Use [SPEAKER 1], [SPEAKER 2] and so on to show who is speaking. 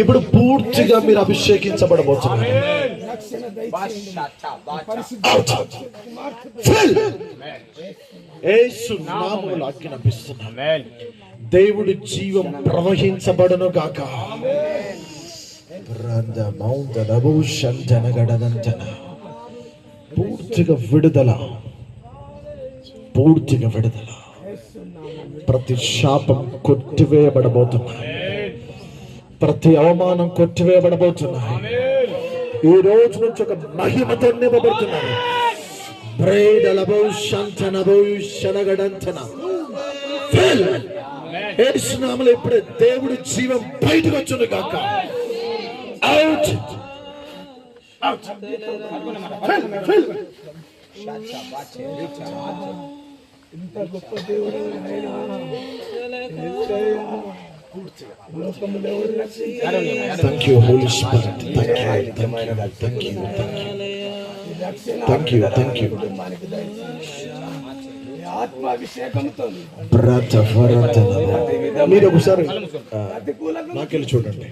[SPEAKER 1] ఇప్పుడు పూర్తిగా మీరు అభిషేకించబడబోతున్నారు. యేసు నామములో ఆజ్ఞాపిస్తున్నాను, దేవుడి జీవం ప్రవహించబడును గాక. పూర్తిగా విడుదల, పూర్తిగా విడుదల. ప్రతి శాపం కొట్టివేయబడబోతున్నాయి, ప్రతి అవమానం కొట్టివేయబడబోతున్నాయి. ఈ రోజు నుంచి ఒక మహిమతో నింపబడుతున్నారు. ఇప్పుడే దేవుడి జీవం బయటకు వచ్చును గాక. అవుట్ ఇంత గొప్ప దేవుడు. Thank you, Holy Spirit. Thank you. మీరు ఒకసారి నాకెళ్ళి చూడండి.